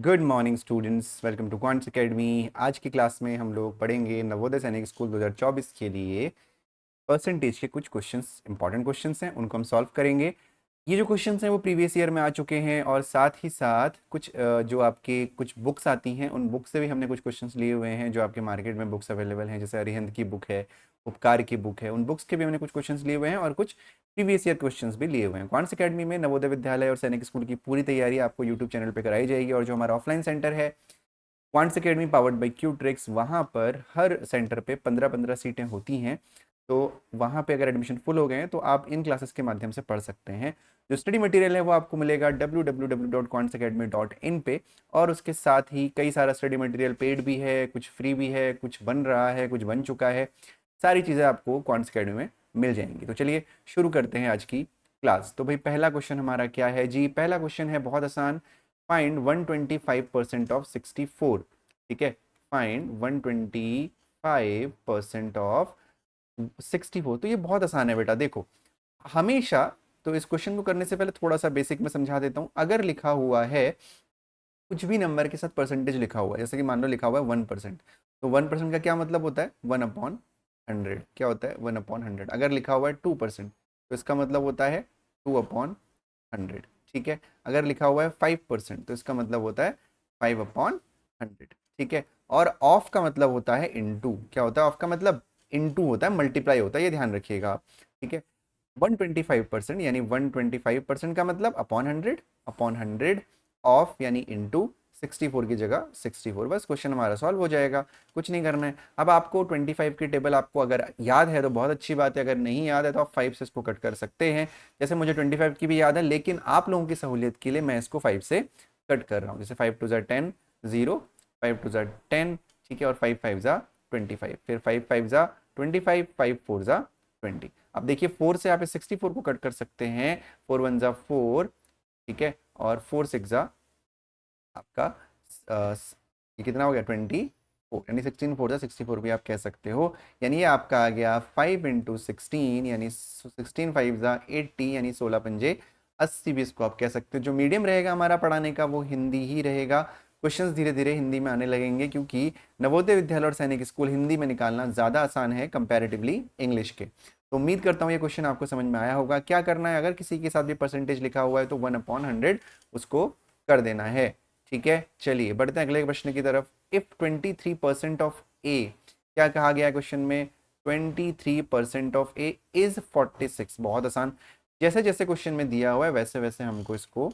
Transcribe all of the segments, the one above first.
Good morning students, welcome to Quants Academy. आज की class में हम लोग पढ़ेंगे नवोदय सैनिक स्कूल 2024 के लिए परसेंटेज के कुछ क्वेश्चंस, इंपॉर्टेंट क्वेश्चंस हैं, उनको हम सॉल्व करेंगे। ये जो क्वेश्चंस हैं वो प्रीवियस ईयर में आ चुके हैं और साथ ही साथ कुछ जो आपके कुछ बुक्स आती हैं उन बुक से भी हमने कुछ क्वेश्चंस लिए हुए हैं। जो आपके मार्केट में बुक्स अवेलेबल हैं, जैसे अरिहंत की बुक है, उपकार की बुक है, उन बुक्स के भी हमने कुछ क्वेश्चंस लिए हुए हैं और कुछ प्रीवियस ईयर क्वेश्चंस भी लिए हुए हैं। क्वांट्स एकेडमी में नवोदय विद्यालय और सैनिक स्कूल की पूरी तैयारी आपको यूट्यूब चैनल पर कराई जाएगी। और जो हमारा ऑफलाइन सेंटर है quants academy powered by Q tricks, वहाँ पर हर सेंटर पे 15-15 सीटें होती हैं। तो वहाँ पे अगर एडमिशन फुल हो गए हैं तो आप इन क्लासेस के माध्यम से पढ़ सकते हैं। जो स्टडी मटेरियल है वो आपको मिलेगा www.quantsacademy.in पे। और उसके साथ ही कई सारा स्टडी मटेरियल पेड भी है, कुछ फ्री भी है, कुछ बन रहा है, कुछ बन चुका है। सारी चीज़ें आपको क्वांट्स एकेडमी में मिल जाएंगी। तो चलिए शुरू करते हैं आज की क्लास। तो भाई पहला क्वेश्चन हमारा क्या है जी? पहला क्वेश्चन है बहुत आसान। Find 125% of 64। ठीक है, फाइंड 125% ऑफ 64। तो ये बहुत आसान है बेटा। देखो, हमेशा तो इस क्वेश्चन को करने से पहले थोड़ा सा बेसिक में समझा देता हूं। अगर लिखा हुआ है कुछ भी नंबर के साथ परसेंटेज लिखा हुआ है, जैसे कि मान लो लिखा हुआ है 1%, तो 1% का क्या मतलब होता है? 1/100। क्या होता है? 1/100। अगर लिखा हुआ है 2% तो इसका मतलब होता है 2/100। ठीक है, अगर लिखा हुआ है 5% तो इसका मतलब होता है 5/100। ठीक है, और ऑफ का मतलब होता है इनटू। क्या होता है ऑफ का मतलब? इनटू होता है, मल्टीप्लाई होता है, ये ध्यान रखिएगा आप। ठीक है, 125% यानी 125% का मतलब अपॉन 100 ऑफ यानी इनटू 64 की जगह 64। बस क्वेश्चन हमारा सॉल्व हो जाएगा, कुछ नहीं करना है। अब आपको 25 की टेबल आपको अगर याद है तो बहुत अच्छी बात है, अगर नहीं याद है तो आप 5 से इसको कट कर सकते हैं। जैसे मुझे 25 की भी याद है, लेकिन आप लोगों की सहूलियत के लिए मैं इसको 5 से कट कर रहा हूँ। जैसे 5 2 10 0, 5 2 10। ठीक है, और 5 5 25, फिर 5 5 25, 5 4 20। अब देखिए 4 से आप इस 64 को कट कर सकते हैं। 4 1 4। ठीक है, और 4 6 आपका ये कितना हो गया? 24, यानी 16 4 64 भी आप कह सकते हो। यानी ये आपका आ गया 5 × 16, यानी 16 5 80, यानी 16 पंजे 80 भी इसको आप कह सकते हो। जो मीडियम रहेगा हमारा पढ़ाने का वो हिंदी ही रहेगा। क्वेश्चंस धीरे धीरे हिंदी में आने लगेंगे, क्योंकि नवोदय विद्यालय और सैनिक स्कूल हिंदी में निकालना ज़्यादा आसान है कंपैरेटिवली इंग्लिश के। तो उम्मीद करता हूँ ये क्वेश्चन आपको समझ में आया होगा। क्या करना है, अगर किसी के साथ भी परसेंटेज लिखा हुआ है तो 1/100 उसको कर देना है। ठीक है, चलिए बढ़ते हैं अगले प्रश्न की तरफ। इफ 23% ऑफ ए, क्या कहा गया है क्वेश्चन में? 23% ऑफ ए इज 46। बहुत आसान, जैसे जैसे क्वेश्चन में दिया हुआ है वैसे वैसे हमको इसको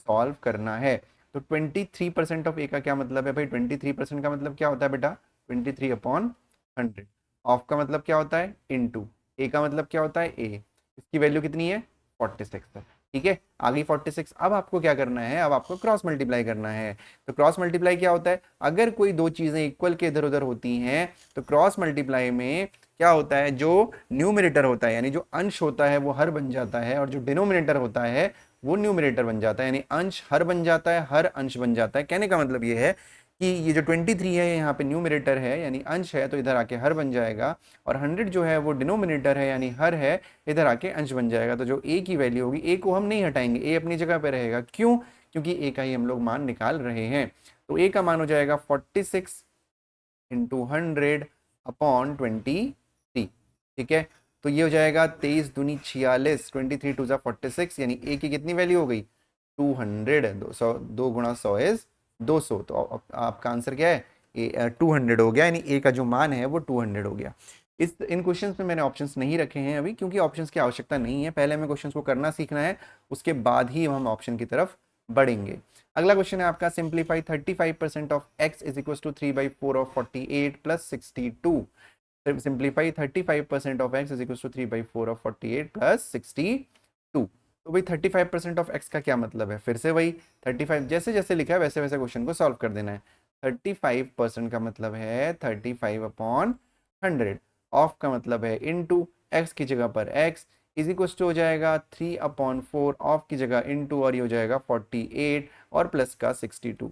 सॉल्व करना है। तो 23% ऑफ ए का क्या मतलब है भाई? 23% का मतलब क्या होता है बेटा? 23/100। ऑफ का मतलब क्या होता है? इनटू। ए का मतलब क्या होता है? ए। इसकी वैल्यू कितनी है? 46 है। ठीक है, आ गई 46। अब आपको क्या करना है? अब आपको क्रॉस मल्टीप्लाई करना है। तो क्रॉस मल्टीप्लाई क्या होता है? अगर कोई दो चीजें इक्वल के इधर उधर होती हैं तो क्रॉस मल्टीप्लाई में क्या होता है? जो न्यूमरेटर होता है, यानी जो अंश होता है वो हर बन जाता है, और जो डिनोमिनेटर होता है वो न्यूमरेटर बन जाता है। यानी अंश हर बन जाता है, हर अंश बन जाता है। कहने का मतलब ये है कि ये जो 23 है यहाँ पे न्यूमरेटर है यानी अंश है, तो इधर आके हर बन जाएगा। और 100 जो है वो डिनोमिनेटर है यानी हर है, इधर आके अंश बन जाएगा। तो जो ए की वैल्यू होगी, ए को हम नहीं हटाएंगे, ए अपनी जगह पे रहेगा। क्यों? क्योंकि ए का ही हम लोग मान निकाल रहे हैं। तो ए का मान हो जाएगा 46 इंटू 100/23। ठीक है, तो ये हो जाएगा 23 दूनी 46, 23 2 46, यानी ए की कितनी वैल्यू हो गई? 200। 200, 2 गुणा 100 इज 200। तो आपका आंसर क्या है? 200 हो गया, यानी ए का जो मान है वो 200 हो गया। इस इन क्वेश्चंस में मैंने ऑप्शंस नहीं रखे हैं अभी, क्योंकि ऑप्शंस की आवश्यकता नहीं है। पहले हमें क्वेश्चंस को करना सीखना है, उसके बाद ही हम ऑप्शन की तरफ बढ़ेंगे। अगला क्वेश्चन है आपका, simplify 35% of x is equal to 3/4 of 48 plus 62। Simplify 35% of x is equal to 3/4 of 48 plus 62। तो भाई 35% ऑफ x का क्या मतलब है? फिर से वही 35, जैसे जैसे लिखा है वैसे वैसे क्वेश्चन को सॉल्व कर देना है। 35% का मतलब है 35/100। ऑफ का मतलब है इनटू, x की जगह पर x इज इक्वल टू हो जाएगा 3/4 ऑफ की जगह इनटू, और ये हो जाएगा 48 और प्लस का 62।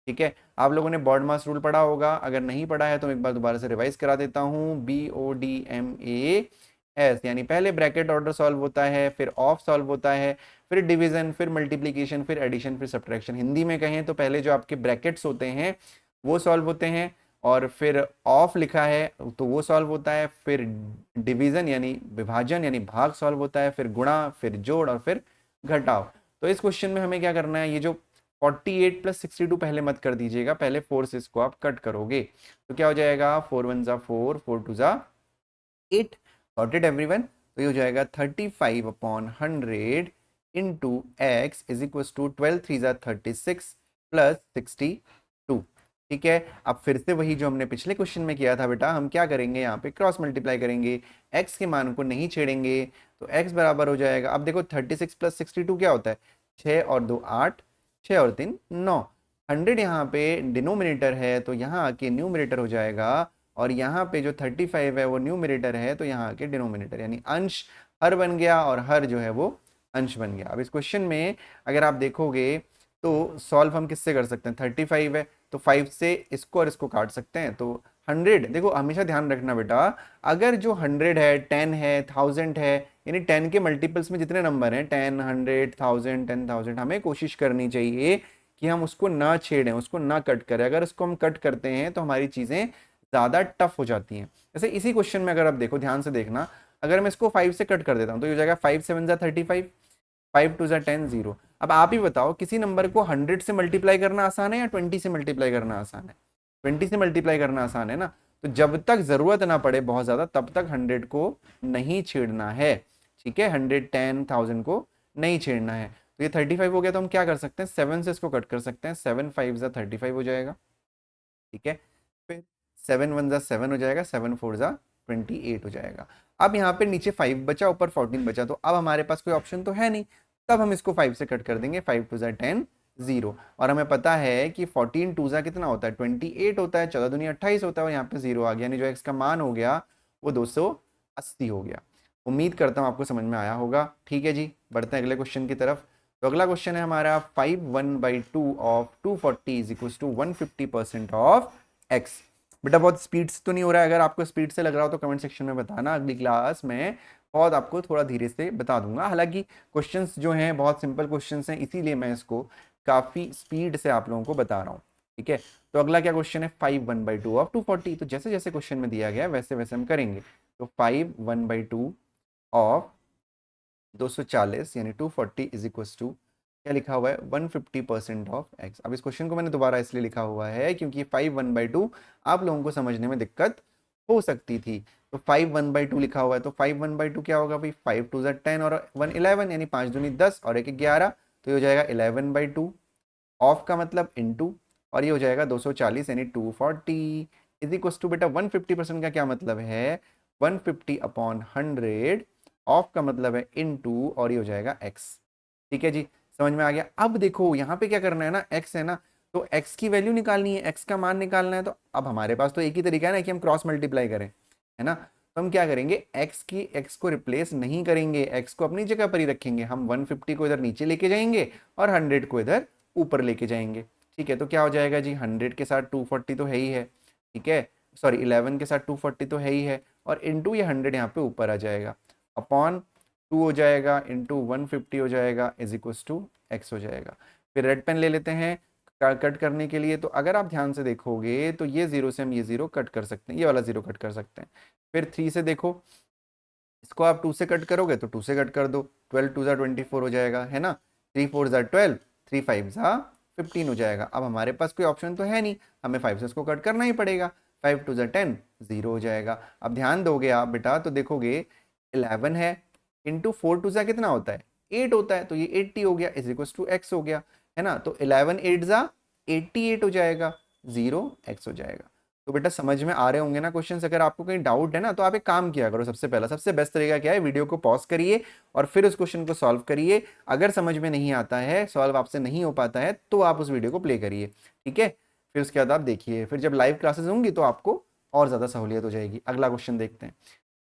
ठीक है, आप लोगों ने बॉड मास रूल पढ़ा होगा, अगर नहीं पढ़ा है तो एक बार दोबारा से रिवाइज करा देता हूँ। BODMA एस, यानी पहले ब्रैकेट ऑर्डर सॉल्व होता है, फिर ऑफ सॉल्व होता है, फिर डिवीजन, फिर मल्टीप्लीकेशन, फिर एडिशन, फिर सब्ट्रैक्शन। हिंदी में कहें तो पहले जो आपके ब्रैकेट्स होते हैं वो सॉल्व होते हैं, और फिर ऑफ लिखा है तो वो सॉल्व होता है, फिर डिवीजन यानी विभाजन यानी भाग सॉल्व होता है, फिर गुणा, फिर जोड़, और फिर घटाव। तो इस क्वेश्चन में हमें क्या करना है, ये जो 48 प्लस 62 पहले मत कर दीजिएगा, पहले 4 से इसको आप कट करोगे तो क्या हो जाएगा, 4 1 जा 4, 4 2 जा 8। Got it everyone? तो ये हो जाएगा 35/100 into x is equal to 12 3 जा 36 प्लस 62। ठीक है, अब फिर से वही जो हमने पिछले क्वेश्चन में किया था बेटा, हम क्या करेंगे, यहाँ पे क्रॉस मल्टीप्लाई करेंगे, x के मान को नहीं छेड़ेंगे, तो x बराबर हो जाएगा, अब देखो 36 प्लस 62 क्या होता है, 6 और 2 8, 6 और 3 9। 100 यहाँ पे डिनोमिनेटर है तो यहाँ आके न्यूमरेटर हो जाएगा, और यहाँ पे जो 35 है वो न्यूमरेटर है तो यहाँ आके डिनोमिनेटर, यानी अंश हर बन गया और हर जो है वो अंश बन गया। अब इस क्वेश्चन में अगर आप देखोगे तो सॉल्व हम किससे कर सकते हैं, 35 है तो 5 से इसको और इसको काट सकते हैं, तो 100, देखो हमेशा ध्यान रखना बेटा, अगर जो 100 है, 10 है, 1000 है, यानी 10 के मल्टीपल्स में जितने नंबर हैं, 10 100 1000 10,000, हमें कोशिश करनी चाहिए कि हम उसको ना छेड़ें, उसको ना कट करें। अगर उसको हम कट करते हैं तो हमारी चीज़ें ज़्यादा टफ हो जाती हैं। जैसे इसी क्वेश्चन में अगर आप देखो, ध्यान से देखना, अगर मैं इसको 5 से कट कर देता हूँ तो ये हो जाएगा 5 7 जा 35, 5 2 जा 10 0। अब आप ही बताओ, किसी नंबर को 100 से मल्टीप्लाई करना आसान है या 20 से मल्टीप्लाई करना आसान है? 20 से मल्टीप्लाई करना आसान है ना। तो जब तक जरूरत ना पड़े बहुत ज्यादा, तब तक 100 को नहीं छेड़ना है। ठीक है, 100 10 1000 को नहीं छेड़ना है। तो ये 35 हो गया, तो हम क्या कर सकते हैं, 7 से इसको कट कर सकते हैं, 7 5 जा 35 हो जाएगा। ठीक है, फिर 7 1 जा 7 हो जाएगा, 7 4 जा 28 हो जाएगा। अब यहाँ पे नीचे 5 बचा, ऊपर 14 बचा, तो अब हमारे पास कोई ऑप्शन तो है नहीं, तब हम इसको 5 से कट कर देंगे, 5 2 जा 10 0। और हमें पता है कि 14 2 जा कितना होता है, 28 होता है, 14 दूनी 28 होता है, और यहाँ पे 0 आ गया, यानी जो x का मान हो गया वो 280 हो गया। उम्मीद करता हूँ आपको समझ में आया होगा। ठीक है जी, बढ़ते हैं अगले क्वेश्चन की तरफ। तो अगला क्वेश्चन है हमारा, 5 1/2 of 240 is equal to 150% of x। बेटा बहुत स्पीड से तो नहीं हो रहा है, अगर आपको स्पीड से लग रहा हो तो कमेंट सेक्शन में बताना, अगली क्लास में बहुत आपको थोड़ा धीरे से बता दूंगा। हालांकि क्वेश्चंस जो हैं बहुत सिंपल क्वेश्चंस हैं, इसीलिए मैं इसको काफ़ी स्पीड से आप लोगों को बता रहा हूँ। ठीक है, तो अगला क्या क्वेश्चन है, 5 1/2 ऑफ 240। तो जैसे जैसे क्वेश्चन में दिया गया है वैसे वैसे हम करेंगे। तो 5 1/2 ऑफ 240 यानी 240 इज इक्वल टू क्या लिखा हुआ है, 150% ऑफ x। अब इस क्वेश्चन को मैंने दोबारा इसलिए लिखा हुआ है क्योंकि 5 1/2 आप लोगों को समझने में दिक्कत हो सकती थी। तो 5 1/2 लिखा हुआ है, तो 5 1/2 क्या होगा भाई, 5 2 10 और 1 11, यानी 5 दूनी 10 और 1 11, तो ये हो जाएगा 11/2। ऑफ का मतलब इनटू, और ये हो जाएगा 240 यानी 240 इज इक्वल टू, बेटा 150% का क्या मतलब है, 150/100। ऑफ का मतलब है इनटू, और ये हो जाएगा x। ठीक है जी, समझ में आ गया। अब देखो यहाँ पे क्या करना है ना, x है ना, तो x की वैल्यू निकालनी है, x का मान निकालना है। तो अब हमारे पास तो एक ही तरीका है ना कि हम क्रॉस मल्टीप्लाई करें, है ना। तो हम क्या करेंगे, x को रिप्लेस नहीं करेंगे, x को अपनी जगह पर ही रखेंगे। हम 150 को इधर नीचे लेके जाएंगे और 100 को इधर ऊपर लेके जाएंगे। ठीक है, तो क्या हो जाएगा जी, 100 के साथ 240 तो है ही है, ठीक है, सॉरी 11 के साथ 240 तो है ही है, और इंटू ये 100 यहाँ पे ऊपर आ जाएगा, अपॉन 2 हो जाएगा, इंटू 150 हो जाएगा, इज इक्वल्स टू x हो जाएगा। फिर रेड पेन ले लेते हैं कट करने के लिए। तो अगर आप ध्यान से देखोगे तो ये 0 से हम ये 0 कट कर सकते हैं, ये वाला 0 कट कर सकते हैं। फिर 3 से देखो, इसको आप 2 से कट करोगे तो 2 से कट कर दो, 12 2 जा 24 हो जाएगा, है ना, 3 4 जा 12, 3 5 जा 15 हो जाएगा। अब हमारे पास कोई ऑप्शन तो है नहीं, हमें 5 से इसको कट करना ही पड़ेगा, 5 2 जा 10 0 हो जाएगा। अब ध्यान दोगे आप बेटा तो देखोगे 11 है, इंटू 4 2 जा कितना होता है, 8 होता है, तो ये 80 हो गया, इज इक्वल टू x हो गया, है ना। तो 11 8 जा 88 हो जाएगा, 0 x हो जाएगा। तो बेटा समझ में आ रहे होंगे ना क्वेश्चंस। अगर आपको कहीं डाउट है ना, तो आप एक काम किया करो, सबसे पहला सबसे बेस्ट तरीका क्या है, वीडियो को पॉज करिए और फिर उस क्वेश्चन को सॉल्व करिए। अगर समझ में नहीं आता है, सॉल्व आपसे नहीं हो पाता है, तो आप उस वीडियो को प्ले करिए, ठीक है। फिर उसके बाद आप देखिए, फिर जब लाइव क्लासेस होंगी तो आपको और ज़्यादा सहूलियत हो जाएगी। अगला क्वेश्चन देखते हैं,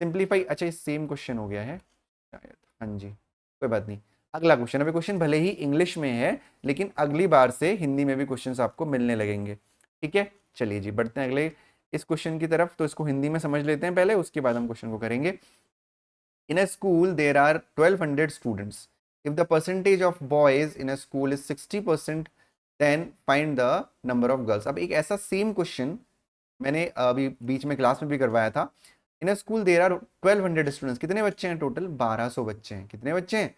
सिंप्लीफाई। अच्छा ये सेम क्वेश्चन हो गया है शायद, हाँ जी कोई बात नहीं। अगला क्वेश्चन, अभी क्वेश्चन भले ही इंग्लिश में है लेकिन अगली बार से हिंदी में भी क्वेश्चंस आपको मिलने लगेंगे, ठीक है। चलिए जी बढ़ते हैं अगले इस क्वेश्चन की तरफ। तो इसको हिंदी में समझ लेते हैं पहले, उसके बाद हम क्वेश्चन को करेंगे। In a school there are 1200 students. If the percentage of boys in a school is 60%, then find the number of girls. अब एक ऐसा सेम क्वेश्चन मैंने अभी बीच में क्लास में भी करवाया था. In a school there are 1200 students. कितने बच्चे हैं टोटल? 1200 बच्चे हैं. कितने बच्चे हैं?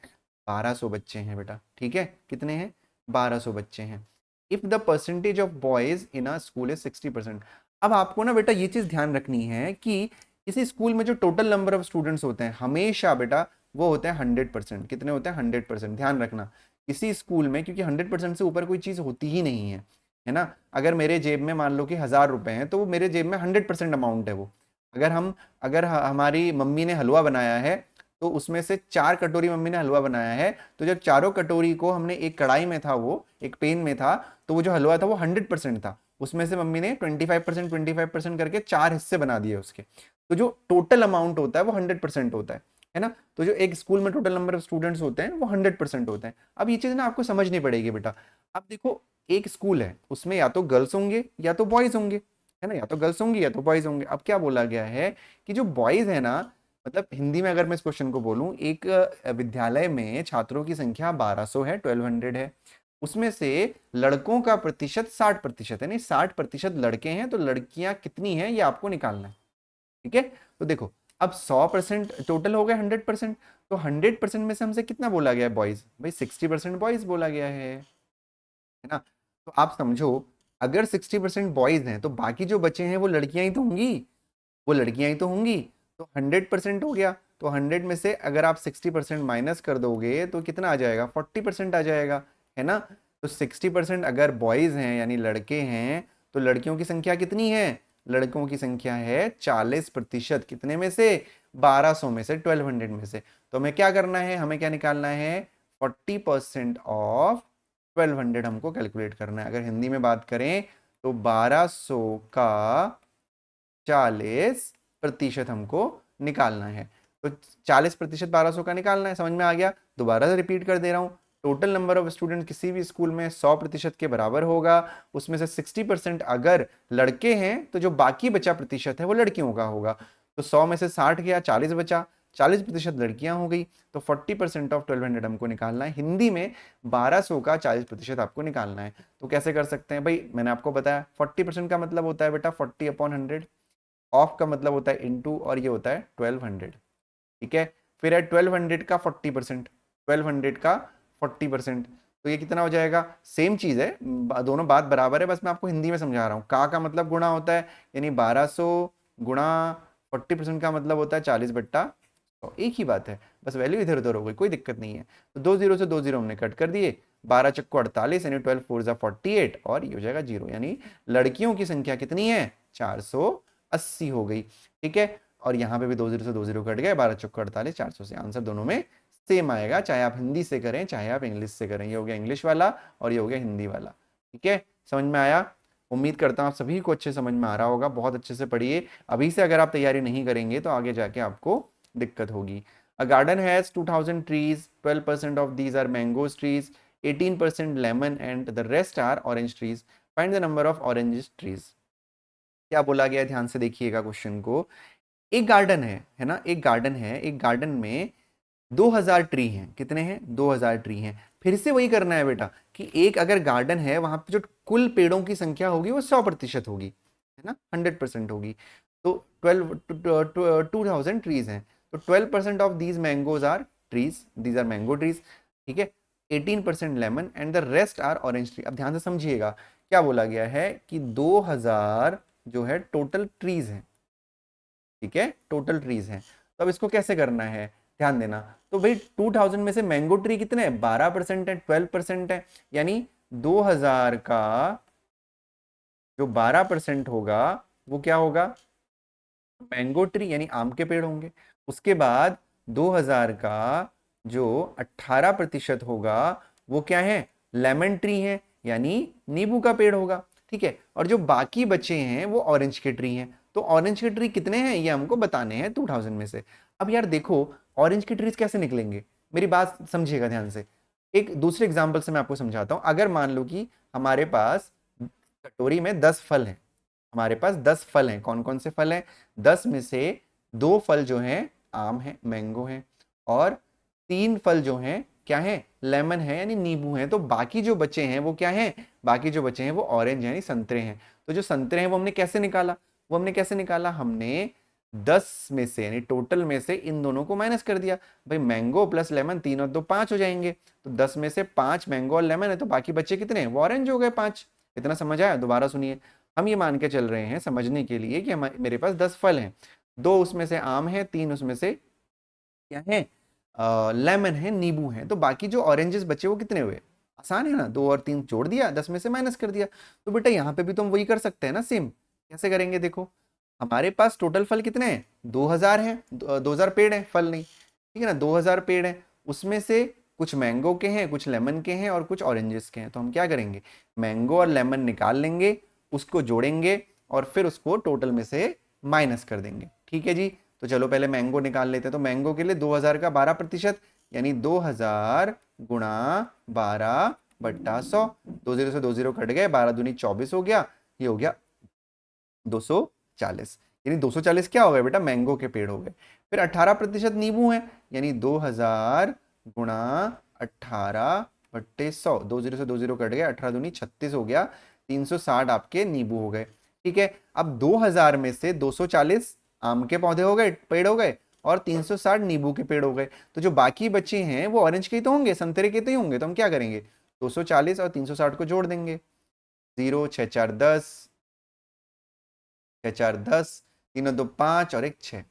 1200 बच्चे हैं बेटा. ठीक है, कितने हैं? 1200 बच्चे हैं. If the percentage of boys in a school is 60%. अब आपको ना बेटा ये चीज ध्यान रखनी है कि इसी स्कूल में जो टोटल नंबर ऑफ स्टूडेंट्स होते हैं हमेशा बेटा वो होते हैं 100%. कितने होते हैं? 100%. ध्यान रखना किसी स्कूल में, क्योंकि 100% से ऊपर कोई चीज होती ही नहीं है ना. अगर मेरे जेब में मान लो कि 1000 रुपए हैं तो वो मेरे जेब में 100% अमाउंट है वो. अगर हमारी मम्मी ने हलवा बनाया है तो उसमें से 4 कटोरी मम्मी ने हलवा बनाया है, तो जब चारों कटोरी को हमने एक कढ़ाई में था, वो एक पेन में था, तो वो जो हलवा था वो 100% था. उसमें से मम्मी ने 25% करके 4 हिस्से बना दिए उसके. तो जो टोटल अमाउंट होता है वो 100% होता है ना. तो जो एक स्कूल में टोटल नंबर ऑफ स्टूडेंट्स होते हैं वो 100% होते हैं. अब ये चीज़ ना आपको समझनी पड़ेगी बेटा. अब देखो एक स्कूल है, उसमें या तो गर्ल्स होंगे या तो बॉयज होंगे, है ना. या तो गर्ल्स होंगी या तो बॉयज होंगे. अब क्या बोला गया है कि जो बॉयज है ना, मतलब हिंदी में अगर मैं इस क्वेश्चन को बोलूं, एक विद्यालय में छात्रों की संख्या 1200 है, 1200 है. उसमें से लड़कों का प्रतिशत 60% है. नहीं, 60% लड़के हैं, तो लड़कियां कितनी हैं ये आपको निकालना है. ठीक है, तो देखो अब 100% टोटल हो गए 100%. तो 100% में से हमसे कितना बोला गया है बॉयज? भाई 60% बॉयज बोला गया है ना. तो आप समझो, अगर 60% बॉयज हैं तो बाकी जो बचे हैं वो लड़कियां ही तो होंगी, वो लड़कियां ही तो होंगी. तो 100% हो गया. तो 100 में से अगर आप 60% माइनस कर दोगे तो कितना आ जाएगा? 40% आ जाएगा, है ना. तो 60% अगर बॉयज हैं यानी लड़के हैं, तो लड़कियों की संख्या कितनी है? लड़कों की संख्या है 40%. कितने में से? 1200 में से, 1200 में से. तो हमें क्या करना है? हमें क्या निकालना है? 40% ऑफ 1200 हमको कैलकुलेट करना है. अगर हिंदी में बात करें तो 1200 का 40% हमको निकालना है. तो 40% 1200 का निकालना है. समझ में आ गया? दोबारा से रिपीट कर दे रहा हूं. टोटल नंबर ऑफ स्टूडेंट किसी भी स्कूल में 100% के बराबर होगा. उसमें से 60% अगर लड़के हैं तो जो बाकी बचा प्रतिशत है वो लड़कियों का होगा. तो 100 में से 60 गया, 40 बचा, 40% लड़कियां हो गई. तो 40% ऑफ 1200 हमको निकालना है. हिंदी में 1200 का 40% आपको निकालना है. तो कैसे कर सकते हैं भाई? मैंने आपको बताया 40% का मतलब होता है बेटा 40/100. ऑफ का मतलब होता है इनटू, और ये होता है 1200. ठीक है, फिर है 1200 का 40%, 1200 का 40%. तो ये कितना हो जाएगा? सेम चीज है, दोनों बात बराबर है, बस मैं आपको हिंदी में समझा रहा हूँ. का मतलब गुणा होता है, यानी 1200 गुणा 40% का मतलब होता है 40/100. एक ही बात है, बस वैल्यू इधर उधर हो गई, कोई दिक्कत नहीं है. तो 2 जीरो से 2 जीरो हमने कट कर दिए. 12 चक्को 48 यानी 12 4 48, और ये हो जाएगा 0. यानी लड़कियों की संख्या कितनी है? 480 हो गई. ठीक है, और यहाँ पे भी 2 जीरो से 2 जीरो कट गए. 12 चौको 48, 400 से. आंसर दोनों में सेम आएगा, चाहे आप हिंदी से करें चाहे आप इंग्लिश से करें. ये हो गया इंग्लिश वाला और ये हो गया हिंदी वाला. ठीक है, समझ में आया? उम्मीद करता हूँ आप सभी को अच्छे समझ में आ रहा होगा. बहुत अच्छे से पढ़िए. अभी से अगर आप तैयारी नहीं करेंगे तो आगे जाके आपको दिक्कत होगी. A garden has 2000 trees, 12% of these are mango trees, 18% lemon, and the rest are orange trees. Find the number of orange trees. क्या बोला गया? ध्यान से देखिएगा क्वेश्चन को. एक गार्डन है ना, एक गार्डन है, एक गार्डन में 2000 ट्री हैं. कितने हैं? 2000 ट्री हैं. फिर से वही करना है बेटा कि एक अगर गार्डन है वहां पे जो कुल पेड़ों की संख्या होगी वो 100% होगी, है ना, 100% होगी. तो 2000 ट्रीज हैं. तो 12% of these mangoes are trees, these are mango trees. ठीक है, 18% lemon and the rest are orange tree. अब ध्यान से समझिएगा क्या बोला गया है कि 2000 जो है टोटल ट्रीज हैं. ठीक है, टोटल ट्रीज हैं. तो अब इसको कैसे करना है? ध्यान देना. तो भाई 2000 में से मैंगो ट्री कितने हैं? 12% है, 12% है. यानी 2000 का जो 12% होगा वो क्या होगा? मैंगो ट्री यानी आम के पेड़ होंगे. उसके बाद 2000 का जो 18% होगा वो क्या है? लेमन ट्री है, यानी नींबू का पेड़ होगा. ठीक है, और जो बाकी बचे हैं वो ऑरेंज के ट्री हैं. तो ऑरेंज के ट्री कितने हैं ये हमको बताने हैं 2000 में से. अब यार देखो ऑरेंज के ट्रीज कैसे निकलेंगे, मेरी बात समझिएगा ध्यान से. एक दूसरे एग्जाम्पल से मैं आपको समझाता हूं. अगर मान लो कि हमारे पास कटोरी में 10 फल हैं. हमारे पास 10 फल हैं. कौन कौन से फल हैं? 10 में से 2 फल जो हैं आम है, मैंगो है, और 3 फल जो हैं क्या है, लेमन है यानी नींबू है। तो बाकी जो बचे हैं वो क्या हैं, बाकी जो बचे हैं वो ऑरेंज यानी संतरे हैं। तो जो संतरे हैं वो हमने कैसे निकाला, हमने 10 में से यानी टोटल में से इन दोनों को माइनस कर दिया। भाई मैंगो प्लस लेमन 3 और 2 5 हो जाएंगे, तो 10 में से 5 मैंगो और लेमन है, तो बाकी बचे कितने, वो ऑरेंज हो गए 5। इतना समझ आया, दोबारा सुनिए। हम ये मान के चल रहे हैं समझने के लिए कि मेरे पास 10 फल हैं, 2 उसमें से आम है, 3 उसमें से क्या है, लेमन है, नींबू है, तो बाकी जो ऑरेंजेस बचे वो कितने हुए, आसान है ना, 2 और 3 जोड़ दिया, 10 में से माइनस कर दिया। तो बेटा यहाँ पे भी तो हम वही कर सकते हैं ना, सेम। कैसे करेंगे, देखो हमारे पास टोटल फल कितने हैं, 2000 हैं, 2000 पेड़ हैं, फल नहीं, ठीक है ना, 2000 पेड़ हैं, उसमें से कुछ मैंगो के हैं, कुछ लेमन के हैं और कुछ ऑरेंजेस के हैं। तो हम क्या करेंगे, मैंगो और लेमन निकाल लेंगे, उसको जोड़ेंगे और फिर उसको टोटल में से माइनस कर देंगे। ठीक है जी। तो चलो पहले मैंगो निकाल लेते हैं। तो मैंगो के लिए 2000 का 12% यानी 2000 गुणा 12/100, 20 से 20 कट गए, 12 दूनी 24 हो गया, ये हो गया 240। यानी 240 क्या हो गए बेटा, मैंगो के पेड़ हो गए। फिर 18% नींबू है, यानी 2000 गुणा 18/100, 20 से 20 कट गए, 18 दूनी 36 हो गया, 360 आपके नींबू हो गए। ठीक है, अब 2000 में से 240 आम के पौधे हो गए, पेड़ हो गए, और 360 नींबू के पेड़ हो गए। तो जो बाकी बचे हैं वो ऑरेंज के ही तो होंगे, संतरे के तो ही होंगे। तो हम क्या करेंगे, 240 और 360 को जोड़ देंगे, 0 6 4 10, 6 4 10, 3 2 5 और 1 6।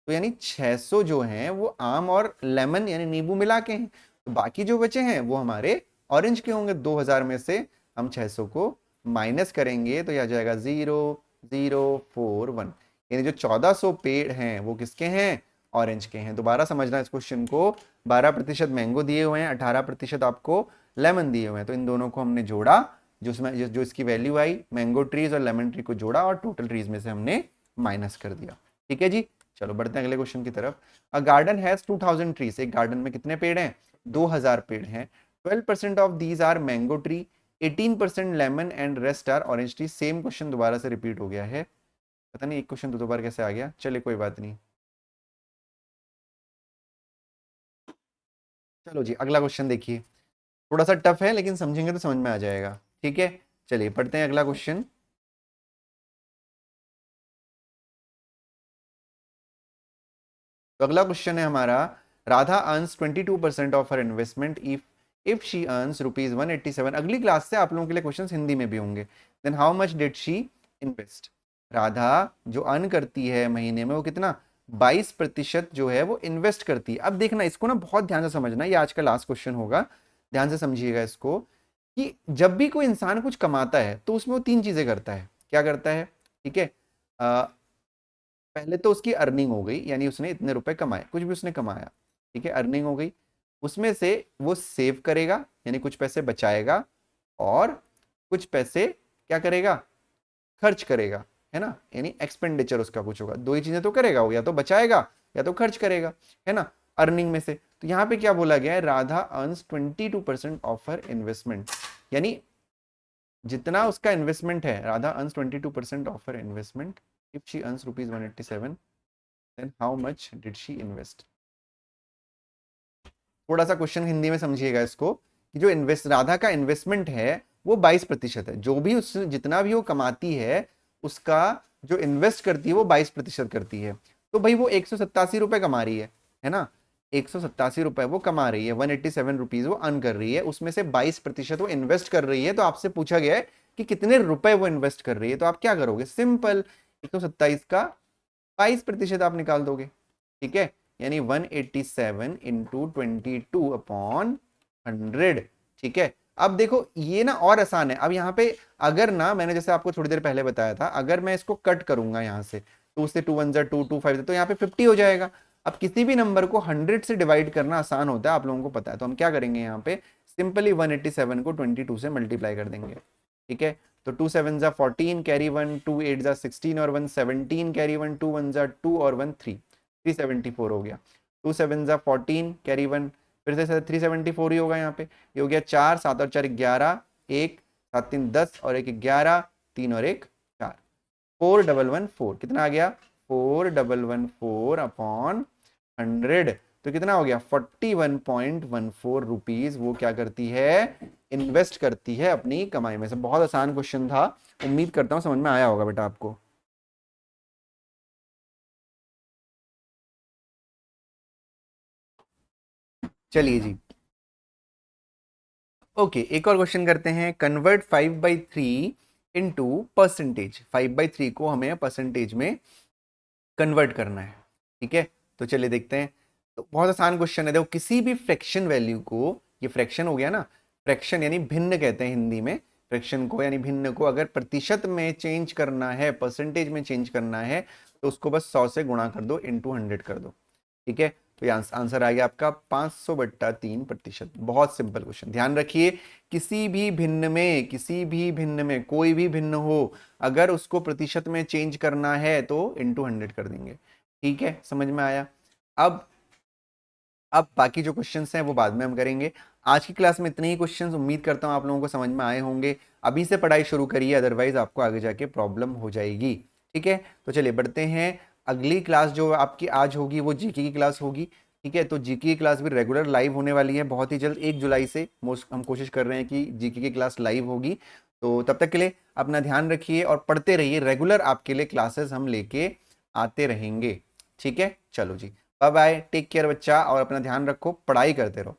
तो यानी 600 जो हैं वो आम और लेमन यानी नींबू मिला के हैं। तो बाकी जो बचे हैं वो हमारे ऑरेंज के होंगे। 2000 में से हम 600 को माइनस करेंगे तो यह आ जाएगा 0041। यानी जो 1400 पेड़ हैं वो किसके हैं, ऑरेंज के हैं। दोबारा समझना इस क्वेश्चन को, 12% मैंगो दिए हुए हैं, 18% आपको लेमन दिए हुए हैं। तो इन दोनों को हमने जोड़ा, जो इसकी वैल्यू आई, मैंगो ट्रीज और लेमन ट्री को जोड़ा और टोटल ट्रीज में से हमने माइनस कर दिया। ठीक है जी। चलो बढ़ते हैं अगले क्वेश्चन की तरफ। अ गार्डन हैज 2000 ट्रीज, एक गार्डन में कितने पेड़ हैं, 2000 पेड़ हैं। 12% of these are mango tree, 18% lemon and rest are orange tree. Same question दोबारा से रिपीट हो गया है, पता नहीं एक क्वेश्चन दो बार कैसे आ गया, चलिए कोई बात नहीं। चलो जी अगला क्वेश्चन देखिए, थोड़ा सा टफ है लेकिन समझेंगे तो समझ में आ जाएगा। ठीक है, चलिए पढ़ते हैं अगला क्वेश्चन। तो अगला क्वेश्चन है हमारा, Radha earns 22% of her investment if she earns ₹187। अगली क्लास से आप लोगों के लिए क्वेश्चन हिंदी में भी होंगे। Then how much did she invest, Radha जो अर्न करती है महीने में वो कितना, 22% जो है वो इन्वेस्ट करती है। अब देखना इसको ना बहुत ध्यान से समझना, ये आज का लास्ट क्वेश्चन होगा, ध्यान से समझिएगा इसको, कि जब भी कोई इंसान कुछ कमाता है तो उसमें वो 3 चीजें करता है। क्या करता है, ठीक है, पहले तो उसकी अर्निंग हो गई, यानी उसने इतने रुपए कमाए, कुछ भी उसने कमाया, ठीक है, अर्निंग हो गई। उसमें से वो सेव करेगा यानी कुछ पैसे बचाएगा, और कुछ पैसे क्या करेगा, खर्च करेगा, है ना, यानी एक्सपेंडिचर उसका कुछ होगा। दो ही चीजें तो करेगा वो, या तो बचाएगा या तो खर्च करेगा, है ना, अर्निंग में से। तो यहाँ पे क्या बोला गया है, Radha earns 22% of her investment, यानी जितना उसका इन्वेस्टमेंट है, Radha earns 22% of her investment if she earns ₹187, then how much did she invest. थोड़ा सा क्वेश्चन हिंदी में समझिएगा इसको, कि जो इन्वेस्ट राधा का इन्वेस्टमेंट है वो 22% है, जो भी उस जितना भी वो कमाती है उसका जो इन्वेस्ट करती है वो 22% करती है। तो भाई वो 187 रुपए कमा रही है ना, 187 रुपए वो कमा रही है, 187 रुपीज वो अर्न कर रही है, उसमें से 22% वो इन्वेस्ट कर रही है। तो आपसे पूछा गया है कि कितने रुपए वो इन्वेस्ट कर रही है, तो आप क्या करोगे, सिंपल 127 का 22% आप निकाल दोगे। ठीक है, यानी 187 इंटू 22/100। ठीक है, अब देखो ये ना और आसान है। अब यहाँ पे अगर ना, मैंने जैसे आपको थोड़ी देर पहले बताया था, अगर मैं इसको कट करूंगा यहाँ से, 2 से 2 1 2 2 5, तो यहाँ पे 50 हो जाएगा। अब किसी भी नंबर को 100 से डिवाइड करना आसान होता है, आप लोगों को पता है। तो हम क्या करेंगे, यहाँ पे सिंपली 187 को 22 से मल्टीप्लाई कर देंगे। ठीक है, तो 2 7 जा 14 कैरी 1, 2 8 जा 16 और 1 17 कैरी 1, 2 1 जा 2 और 1 3, 374 हो गया। 2 7 जा 14 कैरी 1, फिर से 374 ही होगा यहाँ पे, ये हो गया 4 7 और 4 11, 1 7 3 10 और 1 11, 3 और 1 4, 4114 कितना आ गया, 4114 अपॉन 100 तो कितना हो गया 41.14 रुपीज वो क्या करती है, इन्वेस्ट करती है अपनी कमाई में से। बहुत आसान क्वेश्चन था, उम्मीद करता हूं समझ में आया होगा बेटा आपको। चलिए जी, ओके एक और क्वेश्चन करते हैं। Convert 5/3 into percentage. 5/3 को हमें परसेंटेज में कन्वर्ट करना है, ठीक है। तो चलिए देखते हैं। तो बहुत आसान क्वेश्चन है। देखो किसी भी फ्रैक्शन वैल्यू को, ये फ्रैक्शन हो गया ना, फ्रैक्शन यानी भिन्न कहते हैं हिंदी में फ्रैक्शन को, यानी भिन्न को अगर प्रतिशत में चेंज करना है, परसेंटेज में चेंज करना है, तो उसको बस 100 से गुणा कर दो, इंटू 100 कर दो, ठीक है। तो ये आंसर आ गया आपका 500/3%। बहुत सिंपल क्वेश्चन, ध्यान रखिए। किसी भी भिन्न में, किसी भी भिन्न में, कोई भी भिन्न हो, अगर उसको प्रतिशत में चेंज करना है तो इंटू 100 कर देंगे, ठीक है। समझ में आया। अब अब बाकी जो क्वेश्चंस हैं वो बाद में हम करेंगे। आज की क्लास में इतने ही क्वेश्चंस, उम्मीद करता हूँ आप लोगों को समझ में आए होंगे। अभी से पढ़ाई शुरू करिए, अदरवाइज आपको आगे जाके प्रॉब्लम हो जाएगी, ठीक है। तो चलिए बढ़ते हैं। अगली क्लास जो आपकी आज होगी वो जीके की क्लास होगी, ठीक है। तो जीके की क्लास भी रेगुलर लाइव होने वाली है बहुत ही जल्द, 1 जुलाई से मोस्ट हम कोशिश कर रहे हैं कि जीके की क्लास लाइव होगी। तो तब तक के लिए अपना ध्यान रखिए और पढ़ते रहिए, रेगुलर आपके लिए क्लासेस हम लेके आते रहेंगे, ठीक है। चलो जी, बाय बाय, टेक केयर बच्चा, और अपना ध्यान रखो, पढ़ाई करते रहो।